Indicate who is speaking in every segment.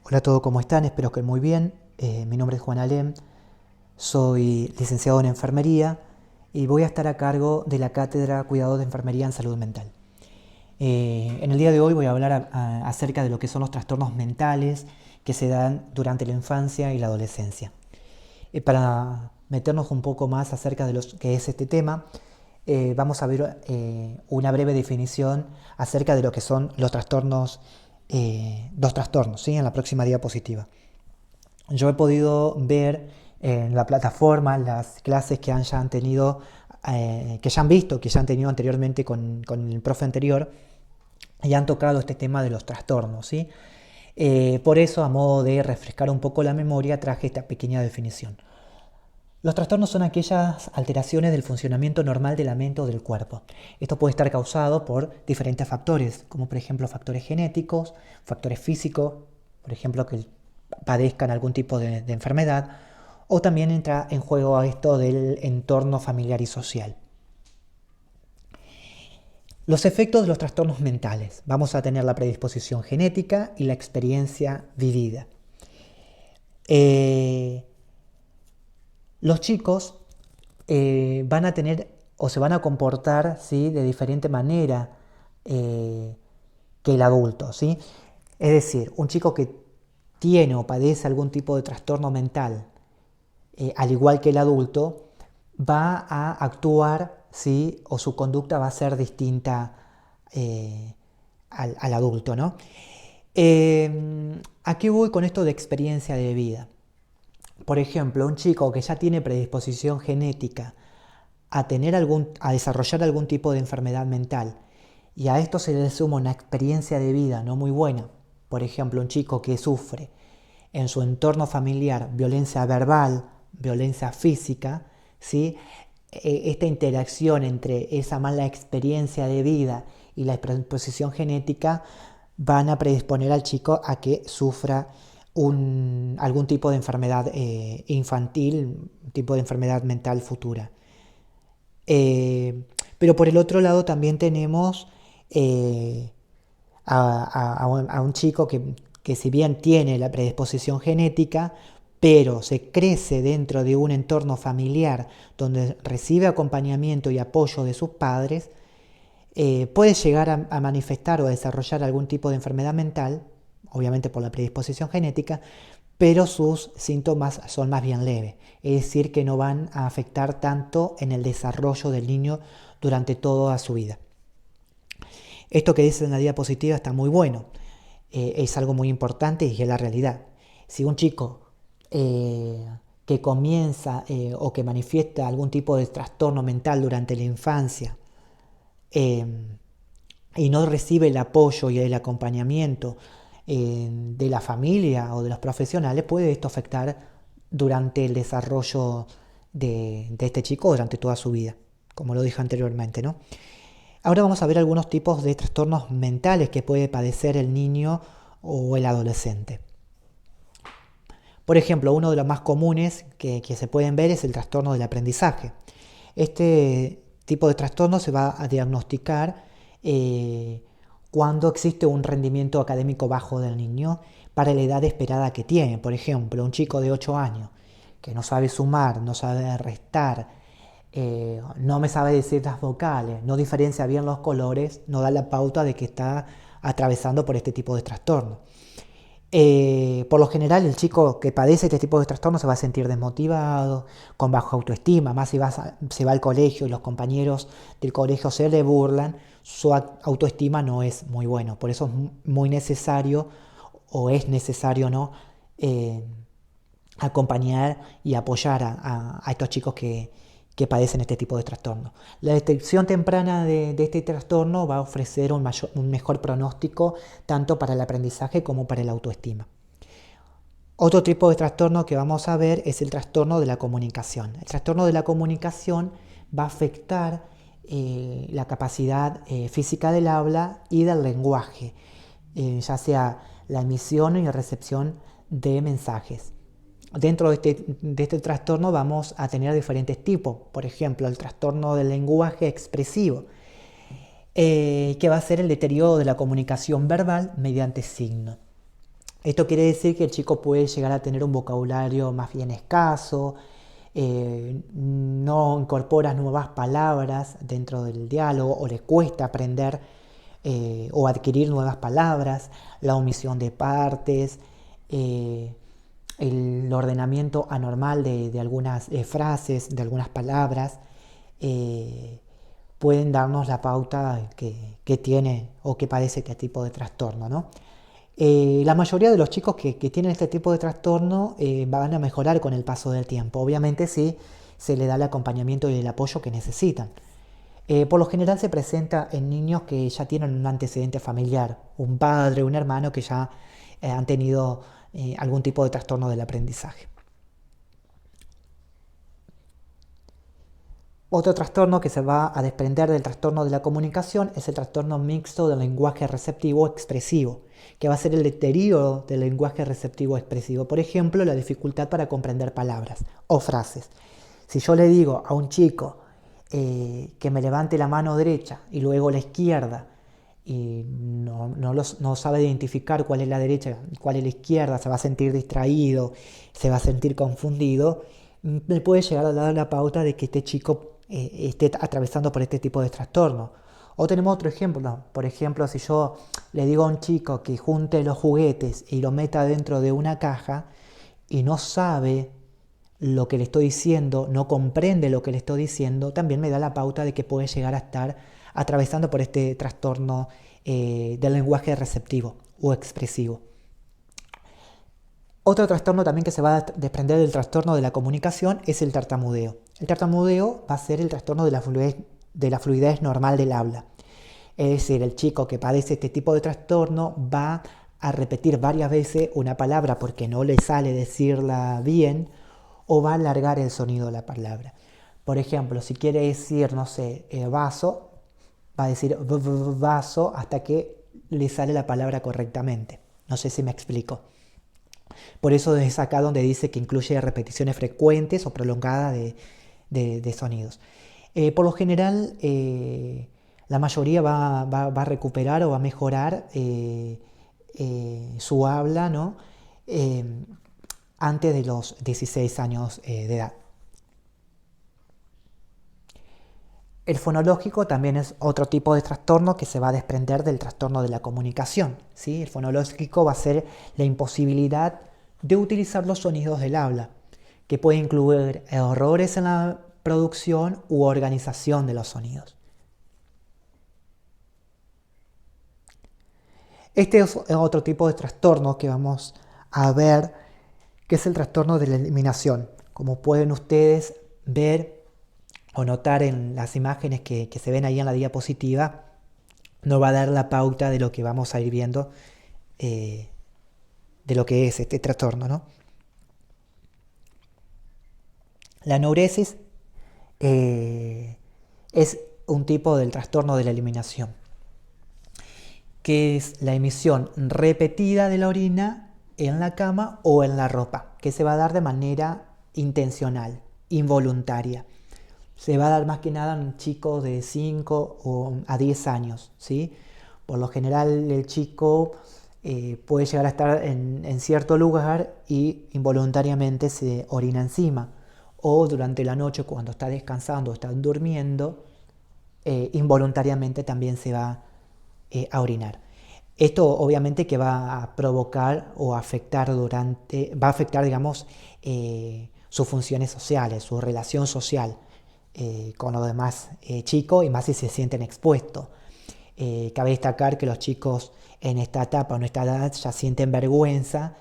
Speaker 1: Hola a todos, ¿cómo están? Espero que muy bien. Mi nombre es Juan Alem, soy licenciado en enfermería y voy a estar a cargo de la cátedra Cuidado de Enfermería en Salud Mental. En el día de hoy voy a hablar acerca de lo que son los trastornos mentales que se dan durante la infancia y la adolescencia. Para meternos un poco más acerca de lo que es este tema, vamos a ver una breve definición acerca de lo que son los trastornos, ¿sí? En la próxima diapositiva. Yo he podido ver en la plataforma las clases que ya han tenido, que ya han visto, que ya han tenido anteriormente con el profe anterior, y han tocado este tema de los trastornos, ¿sí? Por eso, a modo de refrescar un poco la memoria, traje esta pequeña definición. Los trastornos son aquellas alteraciones del funcionamiento normal de la mente o del cuerpo. Esto puede estar causado por diferentes factores, como por ejemplo factores genéticos, factores físicos, por ejemplo que padezcan algún tipo de enfermedad, o también entra en juego esto del entorno familiar y social. Los efectos de los trastornos mentales. Vamos a tener la predisposición genética y la experiencia vivida. Los chicos van a tener o se van a comportar, ¿sí?, de diferente manera que el adulto, ¿sí? Es decir, un chico que tiene o padece algún tipo de trastorno mental, al igual que el adulto, va a actuar, ¿sí?, o su conducta va a ser distinta al adulto, ¿no? ¿A qué voy con esto de experiencia de vida? Por ejemplo, un chico que ya tiene predisposición genética a desarrollar algún tipo de enfermedad mental y a esto se le suma una experiencia de vida no muy buena, por ejemplo, un chico que sufre en su entorno familiar violencia verbal, violencia física, ¿sí? Esta interacción entre esa mala experiencia de vida y la predisposición genética van a predisponer al chico a que sufra algún tipo de enfermedad infantil, un tipo de enfermedad mental futura. Pero por el otro lado también tenemos eh, a un chico que si bien tiene la predisposición genética, pero se crece dentro de un entorno familiar donde recibe acompañamiento y apoyo de sus padres, puede llegar a manifestar o a desarrollar algún tipo de enfermedad mental, obviamente por la predisposición genética, pero sus síntomas son más bien leves, es decir, que no van a afectar tanto en el desarrollo del niño durante toda su vida. Esto que dice en la diapositiva está muy bueno, es algo muy importante y es la realidad. Si un chico que comienza o que manifiesta algún tipo de trastorno mental durante la infancia eh, y no recibe el apoyo y el acompañamiento de la familia o de los profesionales, puede esto afectar durante el desarrollo de este chico durante toda su vida, como lo dije anteriormente, ¿no? Ahora vamos a ver algunos tipos de trastornos mentales que puede padecer el niño o el adolescente. Por ejemplo, uno de los más comunes que se pueden ver es el trastorno del aprendizaje. Este tipo de trastorno se va a diagnosticar cuando existe un rendimiento académico bajo del niño para la edad esperada que tiene. Por ejemplo, un chico de 8 años que no sabe sumar, no sabe restar, no me sabe decir las vocales, no diferencia bien los colores, no da la pauta de que está atravesando por este tipo de trastorno. Por lo general, el chico que padece este tipo de trastorno se va a sentir desmotivado, con baja autoestima, más si se va al colegio y los compañeros del colegio se le burlan, su autoestima no es muy bueno. Por eso es muy necesario, o es necesario, ¿no?, Eh, acompañar y apoyar a estos chicos que padecen este tipo de trastorno. La detección temprana de este trastorno va a ofrecer un mejor pronóstico tanto para el aprendizaje como para la autoestima. Otro tipo de trastorno que vamos a ver es el trastorno de la comunicación. El trastorno de la comunicación va a afectar la capacidad física del habla y del lenguaje, ya sea la emisión y la recepción de mensajes. Dentro de este trastorno vamos a tener diferentes tipos. Por ejemplo, el trastorno del lenguaje expresivo, que va a ser el deterioro de la comunicación verbal mediante signos. Esto quiere decir que el chico puede llegar a tener un vocabulario más bien escaso, no incorpora nuevas palabras dentro del diálogo o le cuesta aprender o adquirir nuevas palabras, la omisión de partes, eh, el ordenamiento anormal de algunas frases, de algunas palabras, eh, pueden darnos la pauta que tiene o que padece este tipo de trastorno, ¿no? La mayoría de los chicos que tienen este tipo de trastorno van a mejorar con el paso del tiempo, obviamente si se le da el acompañamiento y el apoyo que necesitan. Por lo general se presenta en niños que ya tienen un antecedente familiar, un padre, un hermano que ya han tenido algún tipo de trastorno del aprendizaje. Otro trastorno que se va a desprender del trastorno de la comunicación es el trastorno mixto del lenguaje receptivo expresivo, que va a ser el deterioro del lenguaje receptivo expresivo. Por ejemplo, la dificultad para comprender palabras o frases. Si yo le digo a un chico que me levante la mano derecha y luego la izquierda, y no sabe identificar cuál es la derecha y cuál es la izquierda, se va a sentir distraído, se va a sentir confundido, me puede llegar a dar la pauta de que este chico esté atravesando por este tipo de trastorno. O tenemos otro ejemplo, ¿no? Por ejemplo, si yo le digo a un chico que junte los juguetes y lo meta dentro de una caja y no sabe lo que le estoy diciendo, no comprende lo que le estoy diciendo, también me da la pauta de que puede llegar a estar atravesando por este trastorno del lenguaje receptivo o expresivo. Otro trastorno también que se va a desprender del trastorno de la comunicación es el tartamudeo. El tartamudeo va a ser el trastorno de la fluidez normal del habla. Es decir, el chico que padece este tipo de trastorno va a repetir varias veces una palabra porque no le sale decirla bien o va a alargar el sonido de la palabra. Por ejemplo, si quiere decir, no sé, vaso, va a decir vaso hasta que le sale la palabra correctamente. No sé si me explico. Por eso es acá donde dice que incluye repeticiones frecuentes o prolongadas de sonidos. Por lo general, la mayoría va a recuperar o va a mejorar su habla, ¿no? Antes de los 16 años de edad. El fonológico también es otro tipo de trastorno que se va a desprender del trastorno de la comunicación, ¿sí? El fonológico va a ser la imposibilidad de utilizar los sonidos del habla, que puede incluir errores en la producción u organización de los sonidos. Este es otro tipo de trastorno que vamos a ver, que es el trastorno de la eliminación. Como pueden ustedes ver o notar en las imágenes que se ven ahí en la diapositiva, nos va a dar la pauta de lo que vamos a ir viendo, de lo que es este trastorno, ¿no? La enuresis es un tipo del trastorno de la eliminación, que es la emisión repetida de la orina en la cama o en la ropa, que se va a dar de manera intencional, involuntaria. Se va a dar más que nada en chicos de 5 a 10 años, ¿sí? Por lo general el chico puede llegar a estar en cierto lugar y involuntariamente se orina encima. O durante la noche cuando está descansando o está durmiendo, involuntariamente también se va a orinar. Esto obviamente que va a provocar o afectar va a afectar, digamos, sus funciones sociales, su relación social con los demás chicos y más si se sienten expuestos. Cabe destacar que los chicos en esta etapa o en esta edad ya sienten vergüenza.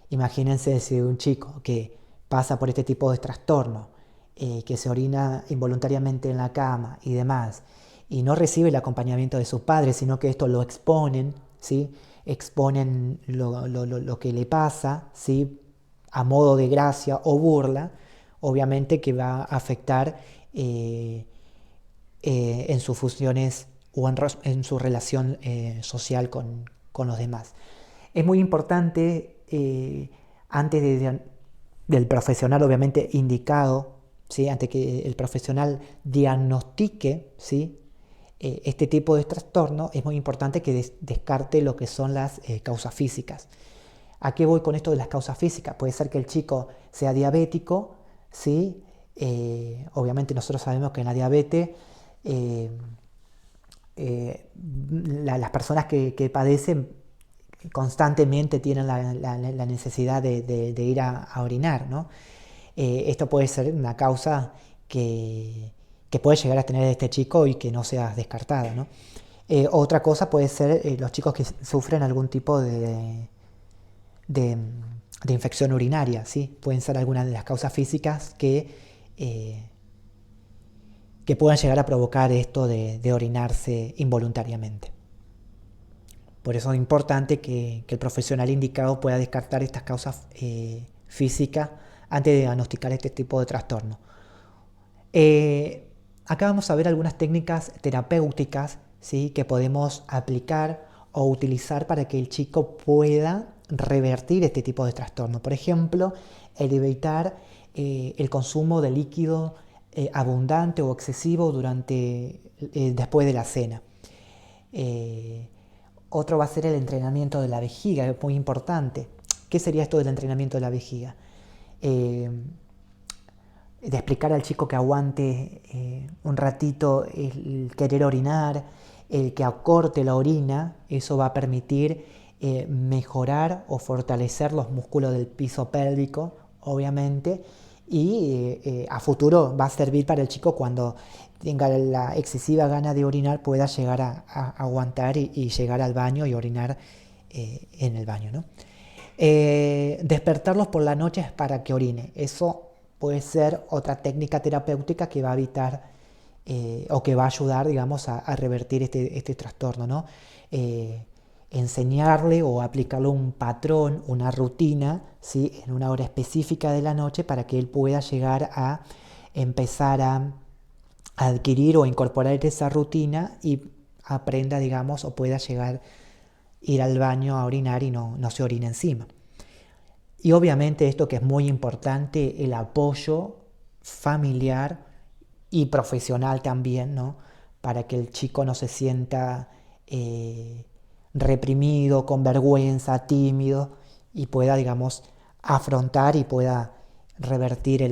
Speaker 1: Imagínense si un chico que pasa por este tipo de trastorno, que se orina involuntariamente en la cama y demás, y no recibe el acompañamiento de sus padres, sino que esto lo exponen, ¿sí? Exponen lo que le pasa, ¿sí? A modo de gracia o burla, obviamente que va a afectar en sus funciones o en su relación social con los demás. Es muy importante, antes del profesional obviamente indicado, ¿sí? Antes que el profesional diagnostique, ¿sí? este tipo de trastorno, es muy importante que descarte lo que son las causas físicas. ¿A qué voy con esto de las causas físicas? Puede ser que el chico sea diabético, ¿sí? Obviamente nosotros sabemos que en la diabetes eh, las personas que padecen constantemente tienen la necesidad de ir a orinar, ¿no? Esto puede ser una causa que puede llegar a tener este chico y que no sea descartada, ¿no? Otra cosa puede ser los chicos que sufren algún tipo de, de infección urinaria, ¿sí? Pueden ser algunas de las causas físicas que puedan llegar a provocar esto de orinarse involuntariamente. Por eso es importante que el profesional indicado pueda descartar estas causas físicas antes de diagnosticar este tipo de trastorno. Acá vamos a ver algunas técnicas terapéuticas, ¿sí?, que podemos aplicar o utilizar para que el chico pueda revertir este tipo de trastorno. Por ejemplo, el evitar el consumo de líquido abundante o excesivo después de la cena. Otro va a ser el entrenamiento de la vejiga, es muy importante. ¿Qué sería esto del entrenamiento de la vejiga? De explicar al chico que aguante un ratito el querer orinar, el que acorte la orina, eso va a permitir mejorar o fortalecer los músculos del piso pélvico, obviamente, y a futuro va a servir para el chico cuando tenga la excesiva gana de orinar, pueda llegar a aguantar y llegar al baño y orinar en el baño, ¿no? Despertarlos por la noche para que orine. Eso puede ser otra técnica terapéutica que va a evitar o que va a ayudar, digamos, a revertir este trastorno, ¿no? Enseñarle o aplicarle un patrón, una rutina, ¿sí?, en una hora específica de la noche para que él pueda llegar a empezar a adquirir o incorporar esa rutina y aprenda, digamos, o pueda llegar a ir al baño a orinar y no se orina encima. Y obviamente esto que es muy importante, el apoyo familiar y profesional también, ¿no?, para que el chico no se sienta reprimido, con vergüenza, tímido, y pueda, digamos, afrontar y pueda revertir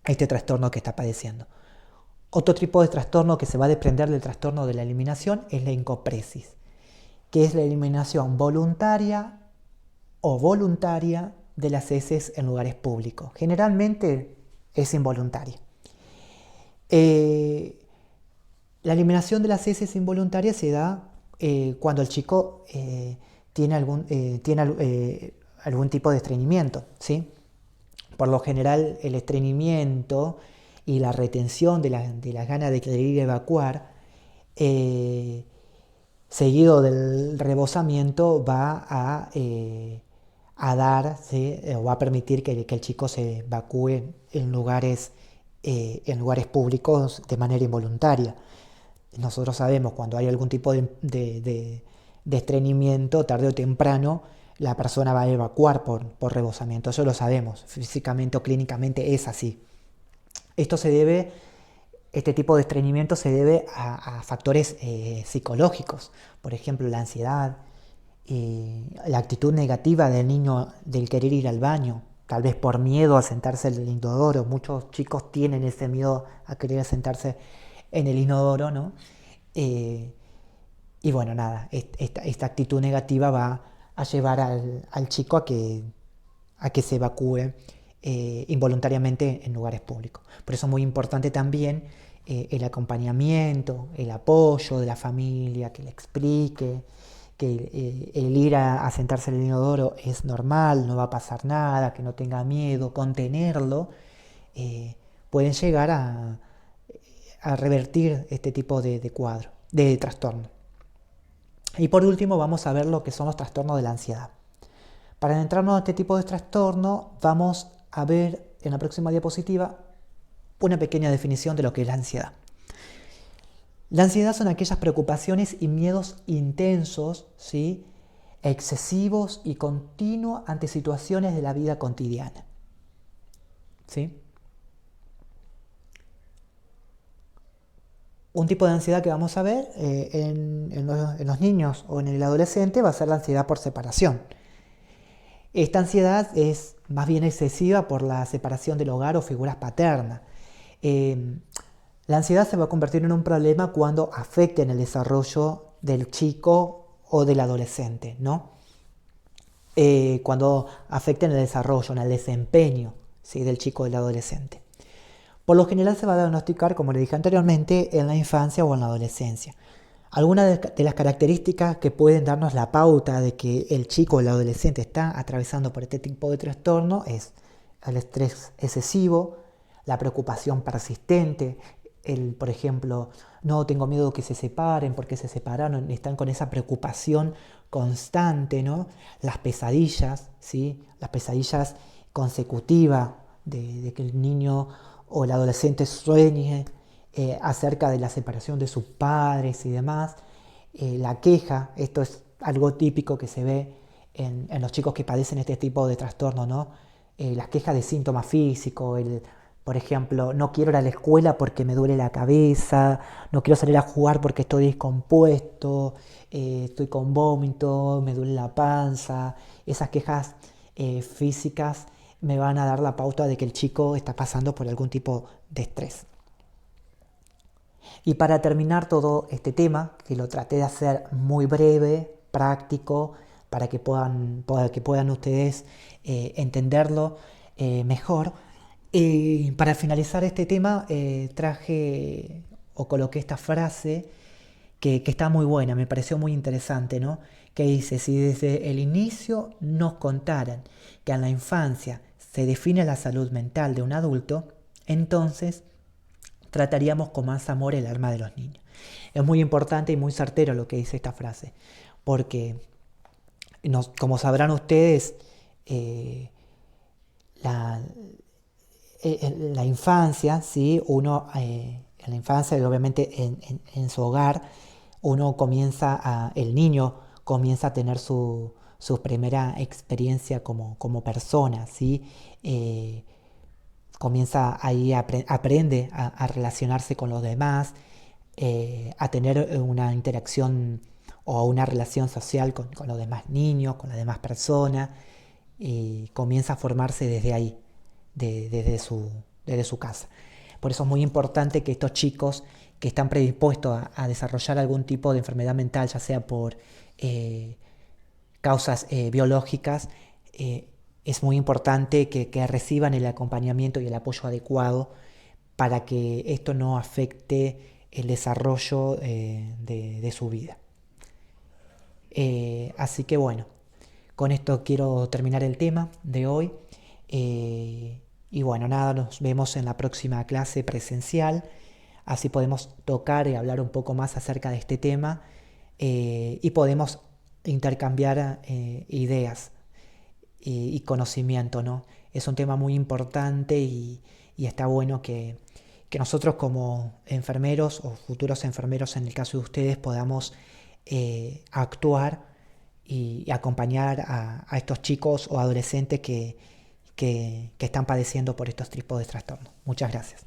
Speaker 1: este trastorno que está padeciendo. Otro tipo de trastorno que se va a desprender del trastorno de la eliminación es la encopresis, que es la eliminación voluntaria o voluntaria de las heces en lugares públicos. Generalmente es involuntaria. La eliminación de las heces involuntarias se da cuando el chico tiene algún tipo de estreñimiento, ¿sí? Por lo general, el estreñimiento y la retención de las ganas de querer ir a evacuar, seguido del rebosamiento, va a dar, ¿sí?, o va a permitir que el chico se evacúe en lugares públicos de manera involuntaria. Nosotros sabemos cuando hay algún tipo de estreñimiento, tarde o temprano, la persona va a evacuar por rebosamiento. Eso lo sabemos, físicamente o clínicamente es así. Este tipo de estreñimiento se debe a factores psicológicos, por ejemplo, la ansiedad, la actitud negativa del niño del querer ir al baño, tal vez por miedo a sentarse en el inodoro. Muchos chicos tienen ese miedo a querer sentarse en el inodoro, ¿no? Y bueno, nada, esta actitud negativa va a llevar al chico a que se evacúe involuntariamente en lugares públicos. Por eso es muy importante también el acompañamiento, el apoyo de la familia, que le explique que el ir a sentarse en el inodoro es normal, no va a pasar nada, que no tenga miedo, contenerlo, pueden llegar a revertir este tipo de cuadro, de trastorno. Y por último vamos a ver lo que son los trastornos de la ansiedad. Para adentrarnos a este tipo de trastorno vamos a ver en la próxima diapositiva una pequeña definición de lo que es la ansiedad. La ansiedad son aquellas preocupaciones y miedos intensos, ¿sí?, excesivos y continuos ante situaciones de la vida cotidiana, ¿sí? Un tipo de ansiedad que vamos a ver en los niños o en el adolescente va a ser la ansiedad por separación. Esta ansiedad es más bien excesiva por la separación del hogar o figuras paternas. Eh, la ansiedad se va a convertir en un problema cuando afecte en el desarrollo del chico o del adolescente, ¿no? Cuando afecte en el desarrollo, en el desempeño, ¿sí?, del chico o del adolescente. Por lo general se va a diagnosticar, como le dije anteriormente, en la infancia o en la adolescencia. Algunas de las características que pueden darnos la pauta de que el chico o el adolescente está atravesando por este tipo de trastorno es el estrés excesivo, la preocupación persistente, por ejemplo, no tengo miedo que se separen porque se separaron, están con esa preocupación constante, ¿no? Las pesadillas, ¿sí? Las pesadillas consecutivas de que el niño o el adolescente sueñe acerca de la separación de sus padres y demás. La queja, esto es algo típico que se ve en los chicos que padecen este tipo de trastorno, ¿no? Las quejas de síntomas físicos, por ejemplo, no quiero ir a la escuela porque me duele la cabeza, no quiero salir a jugar porque estoy descompuesto, estoy con vómito, me duele la panza. Esas quejas físicas me van a dar la pauta de que el chico está pasando por algún tipo de estrés. Y para terminar todo este tema, que lo traté de hacer muy breve, práctico, para que puedan ustedes entenderlo mejor, para finalizar este tema traje o coloqué esta frase que está muy buena, me pareció muy interesante, ¿no? Que dice: si desde el inicio nos contaran que en la infancia se define la salud mental de un adulto, entonces trataríamos con más amor el alma de los niños. Es muy importante y muy certero lo que dice esta frase, porque como sabrán ustedes, la, la infancia, ¿sí? En la infancia y obviamente en su hogar, el niño comienza a tener su primera experiencia como persona, ¿sí? Comienza ahí, aprende a relacionarse con los demás, a tener una interacción o una relación social con los demás niños, con las demás personas, y comienza a formarse desde ahí, desde su casa. Por eso es muy importante que estos chicos que están predispuestos a desarrollar algún tipo de enfermedad mental, ya sea por causas biológicas, es muy importante que reciban el acompañamiento y el apoyo adecuado para que esto no afecte el desarrollo de su vida. Así que bueno, con esto quiero terminar el tema de hoy. Y bueno, nada, nos vemos en la próxima clase presencial. Así podemos tocar y hablar un poco más acerca de este tema y podemos intercambiar ideas y conocimiento, ¿no? Es un tema muy importante y está bueno que nosotros como enfermeros o futuros enfermeros, en el caso de ustedes, podamos actuar y acompañar a estos chicos o adolescentes que están padeciendo por estos tipos de trastornos. Muchas gracias.